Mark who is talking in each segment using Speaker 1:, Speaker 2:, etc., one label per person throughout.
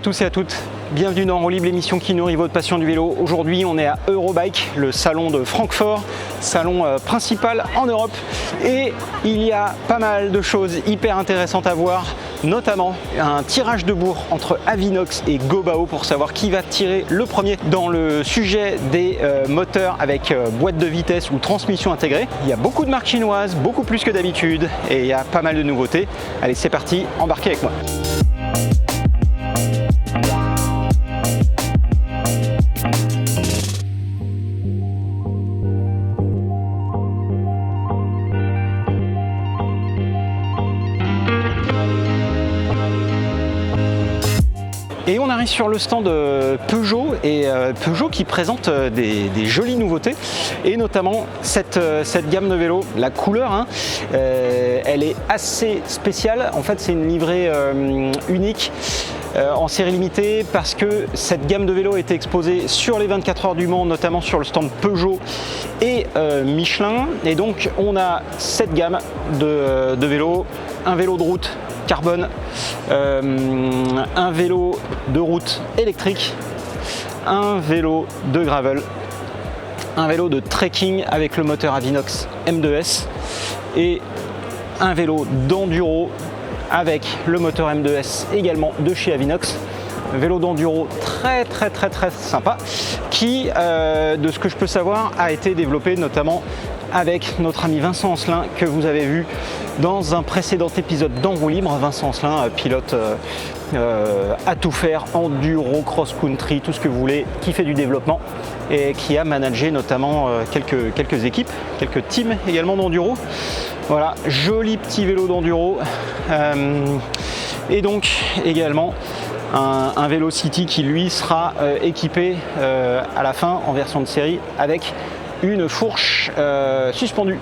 Speaker 1: tous et à toutes, bienvenue dans Roue Libre, l'émission qui nourrit votre passion du vélo. Aujourd'hui on est à Eurobike, le salon de Francfort, salon principal en Europe, et il y a pas mal de choses hyper intéressantes à voir, notamment un tirage de bourre entre Avinox et Gobao pour savoir qui va tirer le premier dans le sujet des moteurs avec boîte de vitesse ou transmission intégrée. Il y a beaucoup de marques chinoises, beaucoup plus que d'habitude, et il y a pas mal de nouveautés. Allez, c'est parti, embarquez avec moi. Et on arrive sur le stand Peugeot, et Peugeot qui présente des jolies nouveautés, et notamment cette gamme de vélos. La couleur, elle est assez spéciale. En fait, c'est une livrée unique en série limitée, parce que cette gamme de vélos a été exposée sur les 24 heures du Mans, notamment sur le stand Peugeot et Michelin. Et donc on a cette gamme de vélos, un vélo de route carbone, un vélo de route électrique, un vélo de gravel, un vélo de trekking avec le moteur Avinox M2S et un vélo d'enduro avec le moteur M2S également de chez Avinox. Un vélo d'enduro très sympa qui, de ce que je peux savoir, a été développé notamment avec notre ami Vincent Ancelin, que vous avez vu dans un précédent épisode d'En Roue Libre. Vincent Ancelin, pilote à tout faire, enduro, cross-country, tout ce que vous voulez, qui fait du développement et qui a managé notamment quelques équipes, quelques teams également d'enduro. Voilà, joli petit vélo d'enduro, et donc également un vélo City qui lui sera équipé à la fin en version de série avec une fourche suspendue.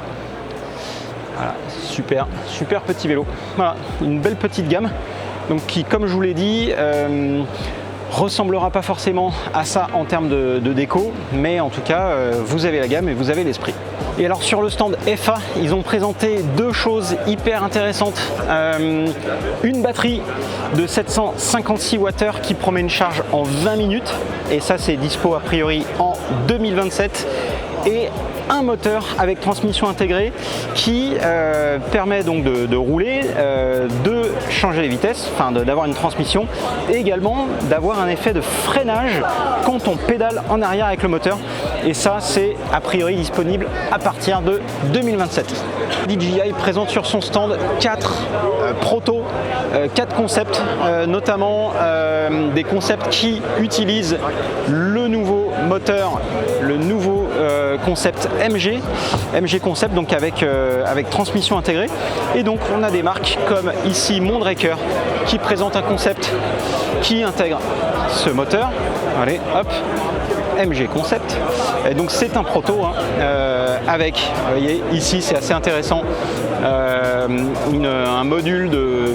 Speaker 1: Voilà, super petit vélo. Voilà, une belle petite gamme, donc qui, comme je vous l'ai dit, ressemblera pas forcément à ça en termes de déco, mais en tout cas vous avez la gamme et vous avez l'esprit. Et alors sur le stand FA, ils ont présenté deux choses hyper intéressantes. Une batterie de 756 Wh qui promet une charge en 20 minutes, et ça c'est dispo a priori en 2027, et un moteur avec transmission intégrée qui permet donc de rouler, de changer les vitesses, enfin d'avoir une transmission, et également d'avoir un effet de freinage quand on pédale en arrière avec le moteur. Et ça, c'est a priori disponible à partir de 2027. DJI présente sur son stand 4 protos, 4 concepts, notamment des concepts qui utilisent le nouveau moteur, le nouveau concept MG Concept, donc avec transmission intégrée. Et donc on a des marques comme ici Mondraker qui présente un concept qui intègre ce moteur. Allez, hop, MG Concept. Et donc c'est un proto, avec, vous voyez ici c'est assez intéressant, un module de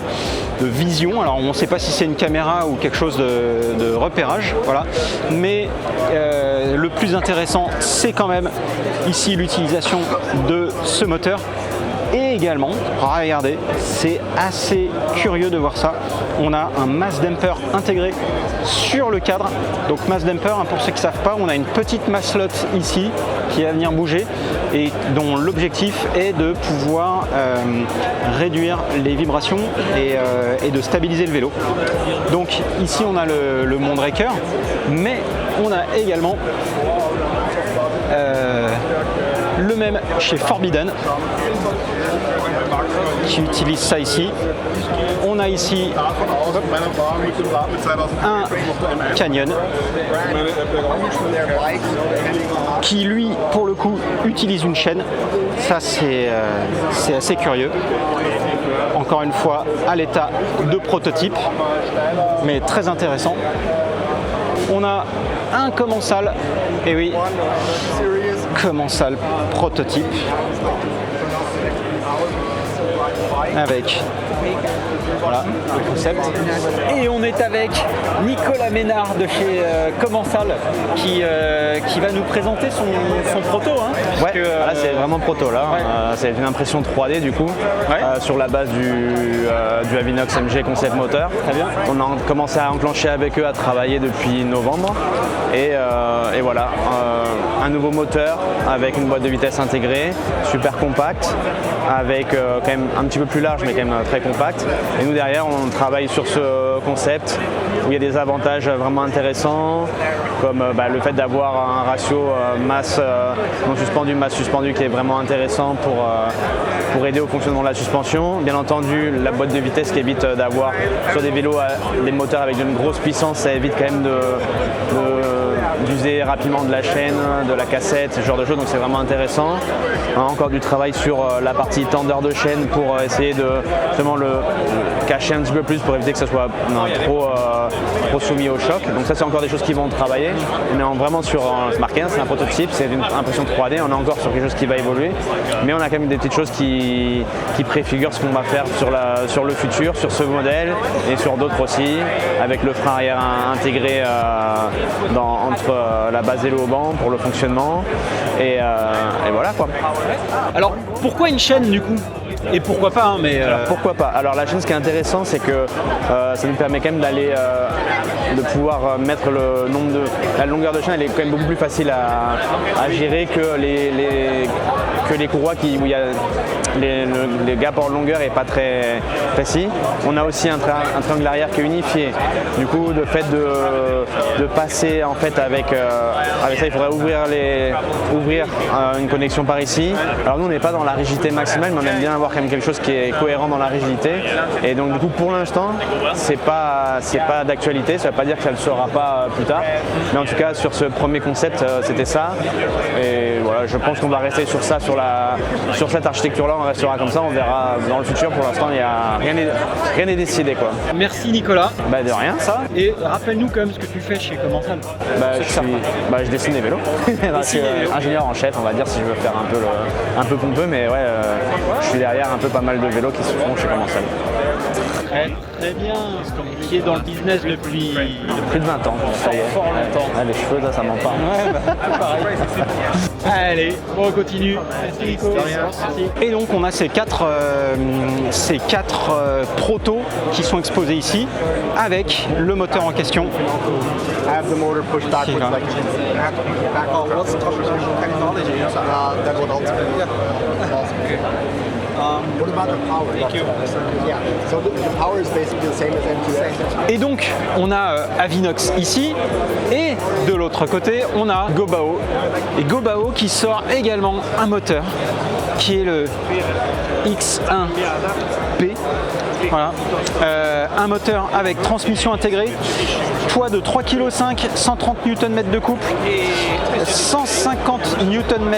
Speaker 1: vision. Alors on ne sait pas si c'est une caméra ou quelque chose de repérage, voilà. Mais le plus intéressant, c'est quand même ici l'utilisation de ce moteur. Et également, regardez, c'est assez curieux de voir ça, on a un mass damper intégré sur le cadre. Donc mass damper, pour ceux qui ne savent pas, on a une petite masselotte ici qui va venir bouger et dont l'objectif est de pouvoir réduire les vibrations et de stabiliser le vélo. Donc ici on a le Mondraker, mais on a également le même chez Forbidden qui utilise ça ici. On a ici un Canyon qui lui pour le coup utilise une chaîne. Ça c'est assez curieux. Encore une fois à l'état de prototype, mais très intéressant. On a un commensal, et oui, commensal prototype avec voilà le concept. Et on est avec Nicolas Ménard de chez Commensal qui va nous présenter son proto.
Speaker 2: Ouais, là c'est vraiment proto là.
Speaker 1: Ouais.
Speaker 2: C'est une impression 3D du coup, sur la base du Avinox MG Concept Moteur.
Speaker 1: Très bien.
Speaker 2: On a commencé à enclencher avec eux, à travailler depuis novembre. Et voilà, un nouveau moteur avec une boîte de vitesse intégrée, super compact, avec quand même un petit peu plus large mais quand même très compact. Et nous derrière on travaille sur ce concept où il y a des avantages vraiment intéressants, comme le fait d'avoir un ratio masse non suspendu, masse suspendue qui est vraiment intéressant pour aider au fonctionnement de la suspension. Bien entendu, la boîte de vitesse qui évite d'avoir sur des vélos des moteurs avec une grosse puissance, ça évite quand même d'user rapidement de la chaîne, de la cassette, ce genre de choses, donc c'est vraiment intéressant. On a encore du travail sur la partie tendeur de chaîne pour essayer de justement le cacher un petit peu plus pour éviter que ça soit trop soumis au choc. Donc ça c'est encore des choses qui vont travailler. On est vraiment sur Mark 1, c'est un prototype, c'est une impression 3D, on est encore sur quelque chose qui va évoluer, mais on a quand même des petites choses qui préfigurent ce qu'on va faire sur le futur, sur ce modèle et sur d'autres aussi, avec le frein arrière intégré entre la base et le haut banc pour le fonctionnement et voilà quoi.
Speaker 1: Alors pourquoi une chaîne du coup? Et pourquoi pas hein, mais
Speaker 2: Alors, pourquoi pas? Alors la chaîne, ce qui est intéressant, c'est que ça nous permet quand même de pouvoir mettre le nombre de... La longueur de chaîne, elle est quand même beaucoup plus facile à gérer que les courroies où il y a les gap en longueur n'est pas très précis. On a aussi un triangle arrière qui est unifié. Du coup, le fait de passer en fait avec ça, il faudrait ouvrir une connexion par ici. Alors nous, on n'est pas dans la rigidité maximale, mais on aime bien avoir quand même quelque chose qui est cohérent dans la rigidité. Et donc du coup, pour l'instant, c'est pas d'actualité. Ça ne veut pas dire que ça ne le sera pas plus tard. Mais en tout cas, sur ce premier concept, c'était ça. Et voilà, je pense qu'on va rester sur ça, sur cette architecture-là. On restera comme ça. On verra dans le futur. Pour l'instant, il y a rien n'est décidé quoi.
Speaker 1: Merci Nicolas.
Speaker 2: De rien. Ça.
Speaker 1: Et rappelle-nous quand même ce que tu fais chez Commensal.
Speaker 2: Je dessine des vélos. Je suis ingénieur en chef, on va dire, si je veux faire un peu pompeux, mais ouais, je suis derrière un peu pas mal de vélos qui se font chez Commensal.
Speaker 1: Très bien. Qui est dans le business depuis
Speaker 2: plus de 20 ans. Ça y est.
Speaker 1: Fort longtemps.
Speaker 2: Les cheveux, ça ment pas.
Speaker 1: Ouais, pareil. Allez, on continue. Merci Nico. Merci. Et donc on a ces quatre protos qui sont exposés ici avec le moteur en question.
Speaker 3: Have the motor push backwards like back. Oh, what's the technology? That would ultimately. What about the power? Thank you. Yeah. So the power is basically the same as M2X.
Speaker 1: Et donc on a Avinox ici et de l'autre côté on a Gobao. Et Gobao qui sort également un moteur qui est le X1P. Voilà. Un moteur avec transmission intégrée, poids de 3,5 kg, 130 Nm de couple, 150 Nm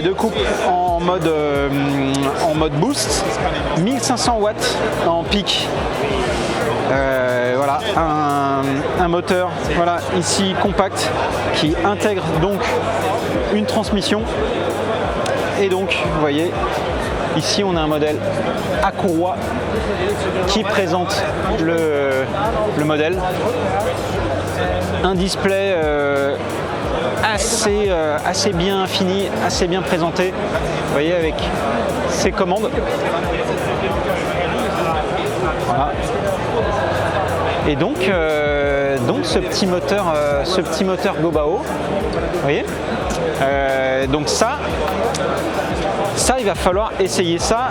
Speaker 1: de couple en mode boost, 1500 watts en pic. Voilà, un moteur voilà, ici compact qui intègre donc une transmission. Et donc, vous voyez, ici on a un modèle à courroie qui présente le modèle. Un display assez bien fini, assez bien présenté. Vous voyez avec ses commandes. Voilà. Et donc ce petit moteur Gobao, vous voyez. Donc ça il va falloir essayer ça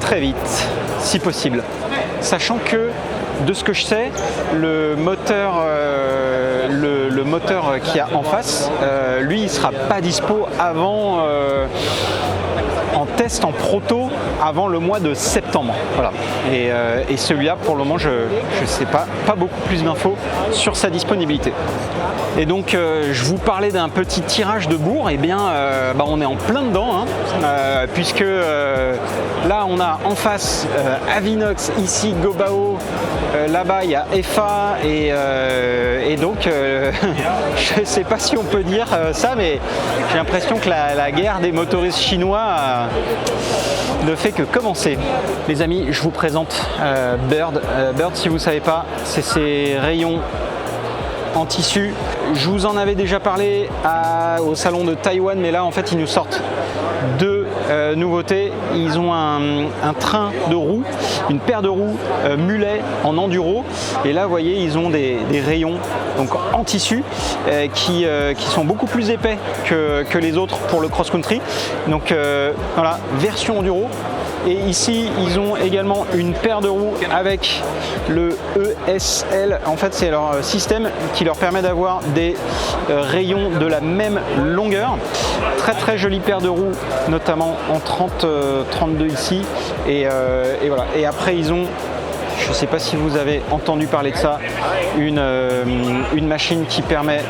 Speaker 1: très vite, si possible. Sachant que, de ce que je sais, le moteur qu'il y a en face, lui, il ne sera pas dispo avant, en test, en proto, avant le mois de septembre. Voilà. Et celui-là, pour le moment, je ne sais pas beaucoup plus d'infos sur sa disponibilité. Et donc, je vous parlais d'un petit tirage de bourre. Et bien, on est en plein dedans, hein, puisque là, on a en face Avinox, ici Gobao, là-bas, il y a FA, et donc, je ne sais pas si on peut dire ça, mais j'ai l'impression que la guerre des motoristes chinois ne fait que commencer. Les amis, je vous présente Bird. Bird, si vous ne savez pas, c'est ces rayons en tissu. Je vous en avais déjà parlé au salon de Taïwan, mais là en fait ils nous sortent deux nouveautés. Ils ont un train de roues, une paire de roues mulet en enduro, et là vous voyez ils ont des rayons donc en tissu qui sont beaucoup plus épais que les autres pour le cross-country. Donc voilà, version enduro. Et ici, ils ont également une paire de roues avec le ESL. En fait, c'est leur système qui leur permet d'avoir des rayons de la même longueur. Très très jolie paire de roues, notamment en 32 ici. Et voilà. Et après, ils ont, je ne sais pas si vous avez entendu parler de ça, une machine qui permet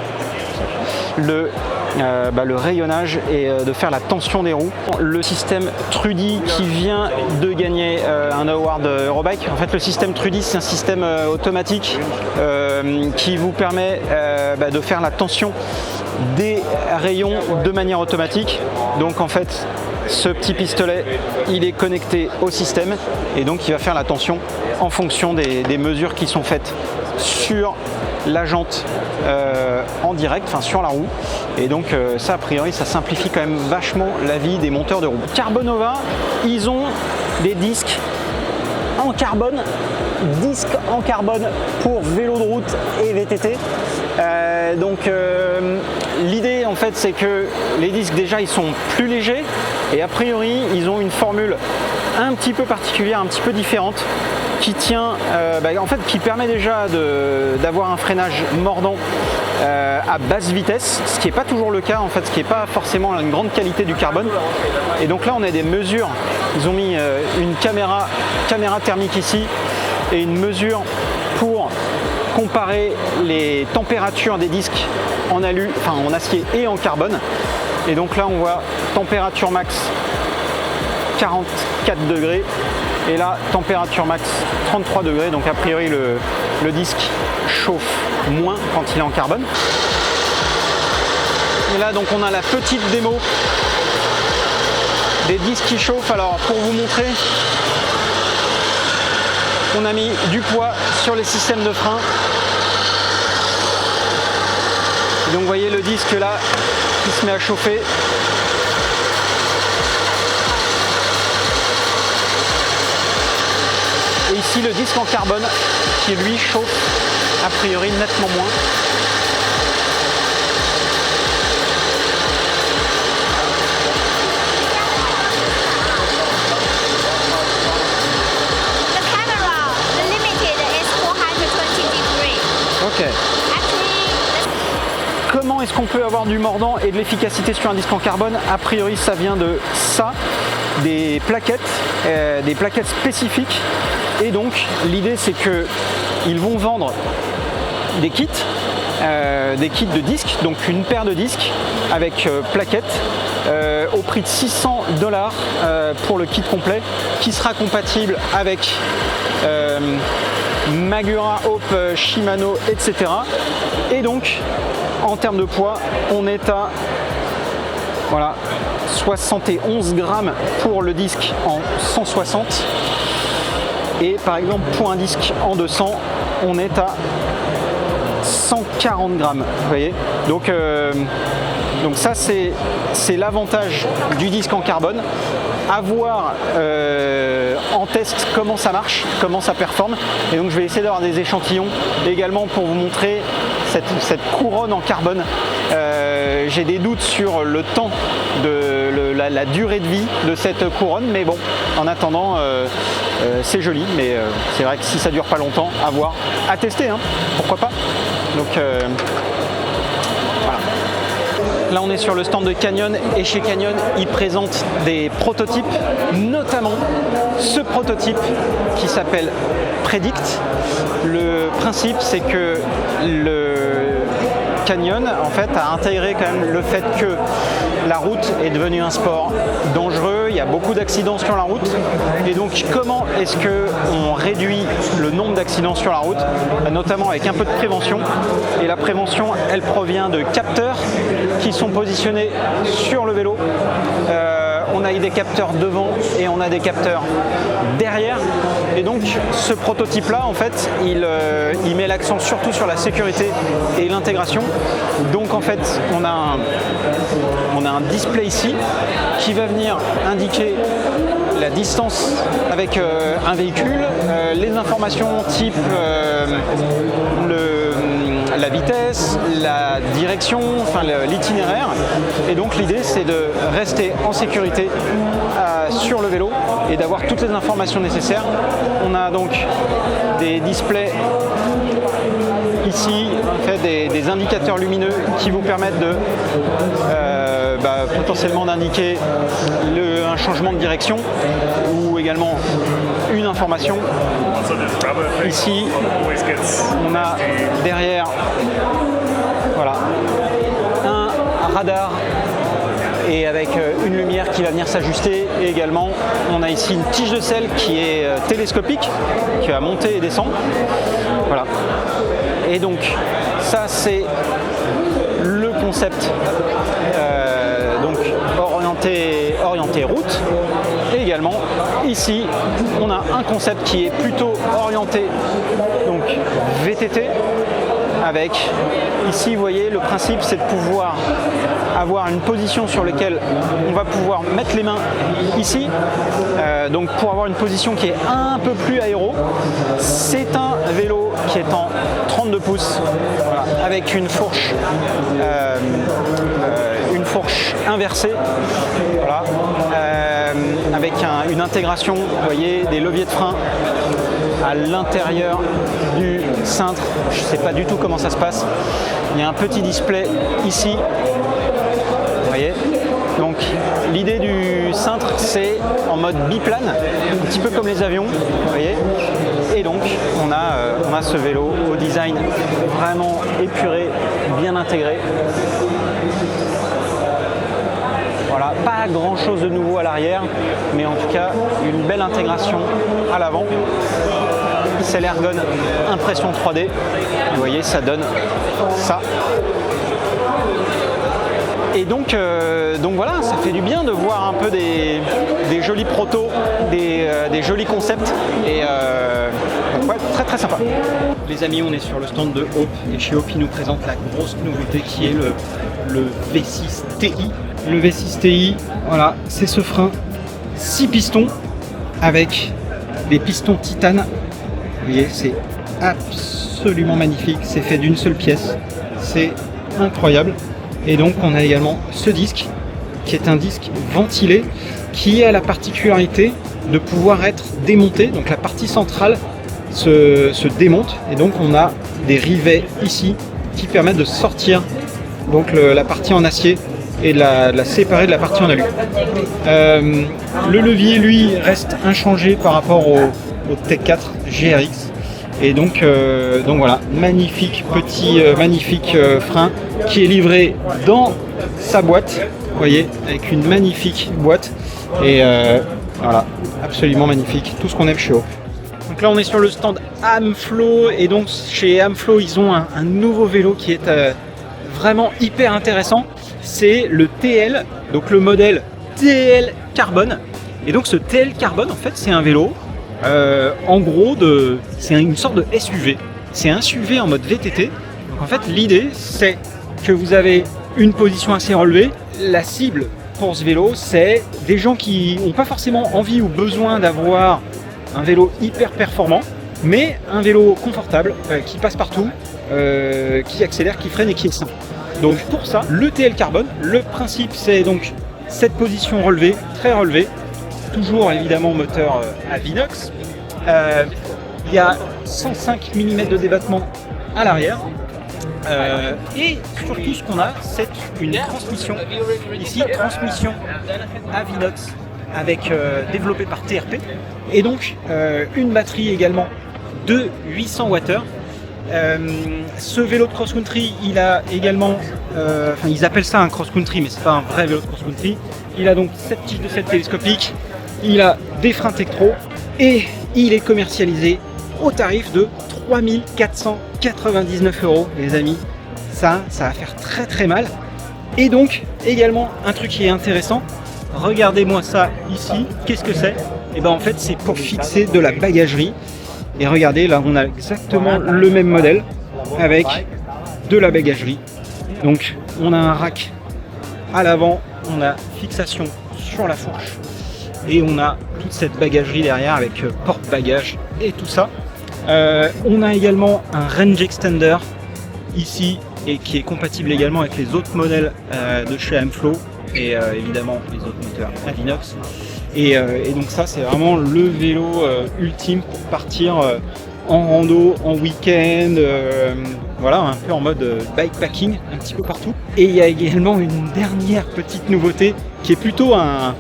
Speaker 1: le rayonnage et de faire la tension des roues. Le système Trudy qui vient de gagner un award Eurobike. En fait, le système Trudy, c'est un système automatique qui vous permet de faire la tension des rayons de manière automatique. Donc en fait, ce petit pistolet, il est connecté au système et donc il va faire la tension en fonction des mesures qui sont faites sur la jante en direct, enfin sur la roue. Et donc ça, a priori, ça simplifie quand même vachement la vie des monteurs de roues. Carbonova, ils ont des disques en carbone, pour vélo de route et VTT. L'idée en fait, c'est que les disques déjà ils sont plus légers et a priori ils ont une formule un petit peu particulière, un petit peu différente, qui tient, en fait, qui permet déjà d'avoir un freinage mordant à basse vitesse, ce qui n'est pas toujours le cas, en fait, ce qui n'est pas forcément une grande qualité du carbone. Et donc là, on a des mesures. Ils ont mis une caméra thermique ici et une mesure pour comparer les températures des disques en acier et en carbone. Et donc là, on voit température max 44 degrés. Et là, température max 33 degrés, donc a priori le disque chauffe moins quand il est en carbone. Et là, donc on a la petite démo des disques qui chauffent. Alors pour vous montrer, on a mis du poids sur les systèmes de frein. Et donc vous voyez le disque là qui se met à chauffer. Et ici le disque en carbone qui lui chauffe a priori nettement moins.
Speaker 4: The camera, the limited is 420 degrees.
Speaker 1: Ok. Comment est-ce qu'on peut avoir du mordant et de l'efficacité sur un disque en carbone? A priori ça vient de ça, des plaquettes spécifiques. Et donc l'idée c'est qu'ils vont vendre des kits de disques, donc une paire de disques avec plaquettes au prix de $600 pour le kit complet, qui sera compatible avec Magura, Hope, Shimano, etc. Et donc en termes de poids, on est à 71 grammes pour le disque en 160. Et par exemple, pour un disque en 200, on est à 140 grammes. Vous voyez, donc ça, c'est l'avantage du disque en carbone. À voir en test comment ça marche, comment ça performe. Et donc je vais essayer d'avoir des échantillons également pour vous montrer cette couronne en carbone. J'ai des doutes sur le temps, la durée de vie de cette couronne, mais bon, en attendant, c'est joli, mais c'est vrai que si ça dure pas longtemps, à voir, à tester, hein, pourquoi pas. Donc voilà. Là on est sur le stand de Canyon et chez Canyon ils présentent des prototypes, notamment ce prototype qui s'appelle Predict. Le principe c'est que le Canyon en fait a intégré quand même le fait que la route est devenue un sport dangereux, il y a beaucoup d'accidents sur la route, et donc comment est-ce qu'on réduit le nombre d'accidents sur la route, notamment avec un peu de prévention. Et la prévention elle provient de capteurs qui sont positionnés sur le vélo. on a des capteurs devant et on a des capteurs derrière. Et donc ce prototype-là, en fait, il met l'accent surtout sur la sécurité et l'intégration. Donc en fait, on a un display ici qui va venir indiquer la distance avec un véhicule, les informations type la vitesse, la direction, enfin l'itinéraire. Et donc l'idée c'est de rester en sécurité sur le vélo et d'avoir toutes les informations nécessaires. On a donc des displays ici, en fait, des indicateurs lumineux qui vous permettent de potentiellement d'indiquer un changement de direction ou également une information. Ici, on a derrière voilà, un radar et avec une lumière qui va venir s'ajuster. Et également, on a ici une tige de selle qui est télescopique, qui va monter et descendre. Voilà. Et donc, ça c'est le concept donc orienté route. Et également, ici, on a un concept qui est plutôt orienté donc VTT. Avec, ici vous voyez, le principe c'est de pouvoir avoir une position sur laquelle on va pouvoir mettre les mains ici, donc pour avoir une position qui est un peu plus aéro. C'est un vélo qui est en 32 pouces, voilà, avec une fourche inversée, voilà, avec une intégration, vous voyez, des leviers de frein à l'intérieur du cintre. Je ne sais pas du tout comment ça se passe. Il y a un petit display ici. Vous voyez. Donc l'idée du cintre, c'est en mode biplane, un petit peu comme les avions. Vous voyez. Et donc on a ce vélo au design vraiment épuré, bien intégré. Voilà, pas grand chose de nouveau à l'arrière, mais en tout cas une belle intégration à l'avant. C'est l'Ergon impression 3D. Vous voyez, ça donne ça. Et donc voilà, ça fait du bien de voir un peu des jolis protos, des jolis concepts. Et ouais, très très sympa. Les amis, on est sur le stand de Hope et chez Hope, ils nous présentent la grosse nouveauté qui est le V6 TI. Le V6 TI, voilà, c'est ce frein 6 pistons avec des pistons titane. Vous voyez, c'est absolument magnifique, c'est fait d'une seule pièce, c'est incroyable. Et donc on a également ce disque qui est un disque ventilé qui a la particularité de pouvoir être démonté. Donc la partie centrale se démonte et donc on a des rivets ici qui permettent de sortir donc la partie en acier et de la séparer de la partie en alu. Le levier lui reste inchangé par rapport au Tech 4 GRX. Et donc voilà, magnifique petit frein qui est livré dans sa boîte, vous voyez, avec une magnifique boîte. Et voilà, absolument magnifique, tout ce qu'on aime chez Hope. Donc là on est sur le stand Amflow et donc chez Amflow ils ont un nouveau vélo qui est vraiment hyper intéressant. C'est le TL, donc le modèle TL Carbone. Et donc ce TL Carbone en fait c'est un vélo en gros c'est une sorte de SUV. C'est un SUV en mode VTT. Donc en fait l'idée c'est que vous avez une position assez relevée. La cible pour ce vélo c'est des gens qui n'ont pas forcément envie ou besoin d'avoir un vélo hyper performant, mais un vélo confortable qui passe partout, qui accélère, qui freine et qui est simple. Donc pour ça, le TL Carbone, le principe c'est donc cette position relevée, très relevée, toujours évidemment moteur à Vinox. Il y a 105 mm de débattement à l'arrière. Et surtout ce qu'on a, c'est une transmission, ici transmission à Vinox avec développée par TRP. Et donc une batterie également de 800 Wh. Ce vélo de cross-country, il a également, ils appellent ça un cross-country, mais c'est pas un vrai vélo de cross-country. Il a donc cette tige de selle télescopique, il a des freins Tektro et il est commercialisé au tarif de 3 499 €, les amis. Ça va faire très très mal. Et donc également un truc qui est intéressant, regardez-moi ça ici, qu'est-ce que c'est? Et ben en fait c'est pour fixer de la bagagerie. Et regardez, là on a exactement le même modèle avec de la bagagerie. Donc on a un rack à l'avant, on a fixation sur la fourche et on a toute cette bagagerie derrière avec porte-bagages et tout ça. On a également un range extender ici et qui est compatible également avec les autres modèles de chez Amflow et évidemment les autres moteurs Avinox. Et donc ça c'est vraiment le vélo ultime pour partir en rando, en week-end, voilà, un peu en mode bikepacking un petit peu partout. Et il y a également une dernière petite nouveauté qui est plutôt un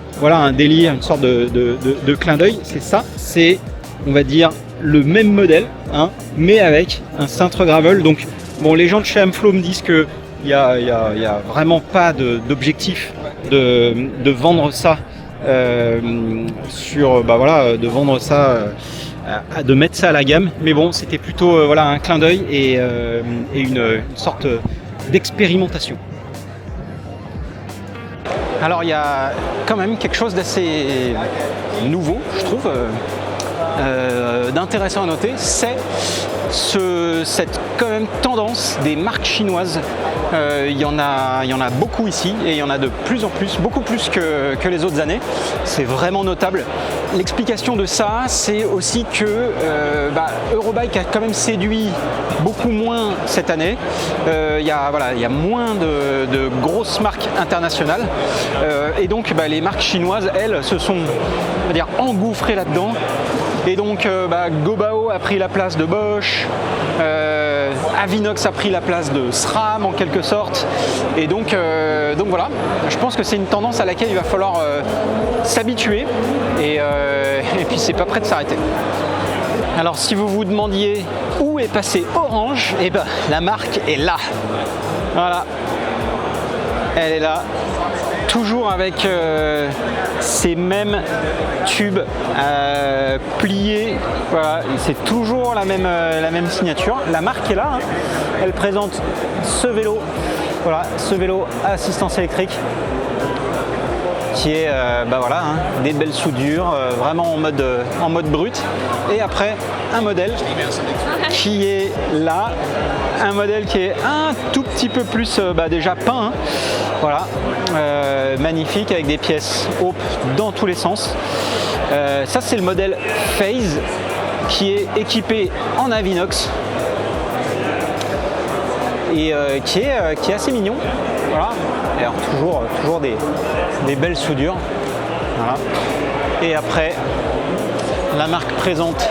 Speaker 1: délire, une sorte de clin d'œil, c'est ça, c'est on va dire le même modèle, hein, mais avec un cintre gravel. Donc bon, les gens de chez Amflow me disent que il y a vraiment pas d'objectif de vendre ça de vendre ça, de mettre ça à la gamme. Mais bon, c'était plutôt un clin d'œil et une sorte d'expérimentation. Alors il y a quand même quelque chose d'assez nouveau, je trouve, d'intéressant à noter, c'est cette quand même tendance des marques chinoises. Il y en a beaucoup ici et il y en a de plus en plus, beaucoup plus que les autres années. C'est vraiment notable. L'explication de ça, c'est aussi que Eurobike a quand même séduit beaucoup moins cette année. Il y a moins de grosses marques internationales et donc les marques chinoises, elles, se sont, on va dire, engouffrées là-dedans. Et donc Gobao a pris la place de Bosch, Avinox a pris la place de SRAM en quelque sorte. Et donc voilà, je pense que c'est une tendance à laquelle il va falloir s'habituer et puis c'est pas prêt de s'arrêter. Alors si vous vous demandiez où est passé Orange, et la marque est là. Voilà, elle est là. Toujours avec ces mêmes tubes pliés, voilà, c'est toujours la même signature. La marque est là, hein. Elle présente ce vélo, voilà, ce vélo à assistance électrique qui est des belles soudures, vraiment en mode brut. Et après un modèle qui est là, un modèle qui est un tout petit peu plus déjà peint, hein. Voilà, magnifique avec des pièces Hope dans tous les sens. Ça c'est le modèle Phase qui est équipé en Avinox et qui est assez mignon. Voilà. Et alors toujours des belles soudures. Voilà. Et après, la marque présente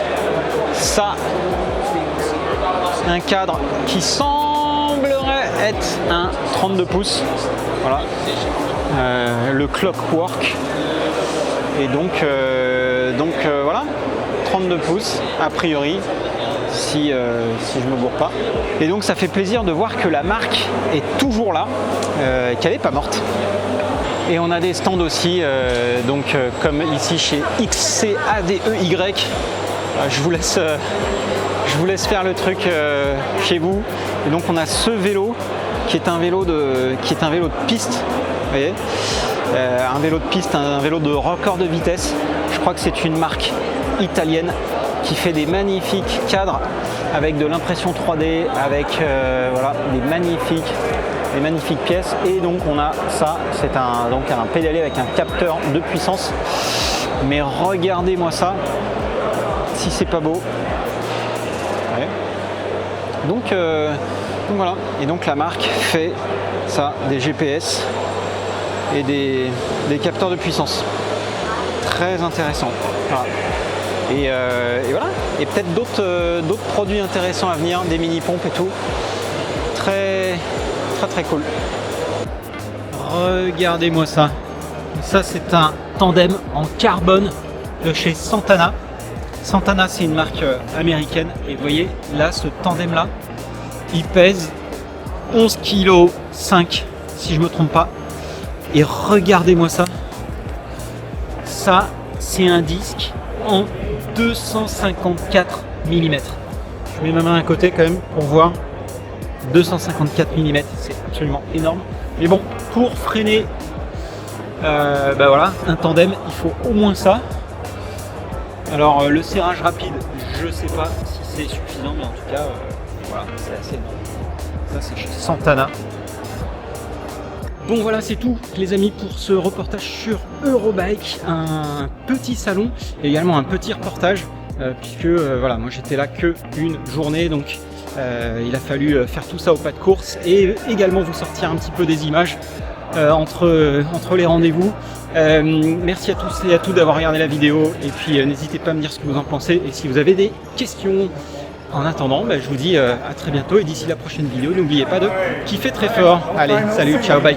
Speaker 1: ça, un cadre qui semblerait être un 32 pouces. Voilà, le Clockwork. Et donc voilà, 32 pouces a priori, si je me gourre pas. Et donc ça fait plaisir de voir que la marque est toujours là, qu'elle n'est pas morte. Et on a des stands aussi, comme ici chez XCADEY. Je vous laisse faire le truc chez vous. Et donc on a ce vélo qui est un vélo de piste, vous voyez, un vélo de piste, un vélo de record de vitesse. Je crois que c'est une marque italienne qui fait des magnifiques cadres avec de l'impression 3D, avec des magnifiques pièces. Et donc on a ça, c'est un pédalier avec un capteur de puissance. Mais regardez-moi ça, si c'est pas beau. Ouais. Donc voilà, et donc la marque fait ça, des GPS et des capteurs de puissance. Très intéressant. Voilà. Et voilà, et peut-être d'autres produits intéressants à venir, des mini-pompes et tout. Très cool. Regardez-moi ça. Ça c'est un tandem en carbone de chez Santana. Santana c'est une marque américaine et vous voyez là ce tandem là, il pèse 11,5 kg si je me trompe pas. Et regardez-moi ça. Ça c'est un disque en 254 mm. Je mets ma main à côté quand même pour voir. 254 mm, c'est absolument énorme. Mais bon, pour freiner Bah voilà, un tandem, il faut au moins ça. Alors le serrage rapide, je sais pas si c'est suffisant, mais en tout cas, voilà, c'est assez énorme. Ça c'est chez Santana. Bon voilà, c'est tout les amis pour ce reportage sur Eurobike, un petit salon et également un petit reportage puisque voilà, moi j'étais là que une journée, donc il a fallu faire tout ça au pas de course et également vous sortir un petit peu des images entre les rendez-vous. Merci à tous et à toutes d'avoir regardé la vidéo et puis n'hésitez pas à me dire ce que vous en pensez et si vous avez des questions. En attendant, je vous dis à très bientôt et d'ici la prochaine vidéo, n'oubliez pas de kiffer très fort. Allez, salut, ciao, bye.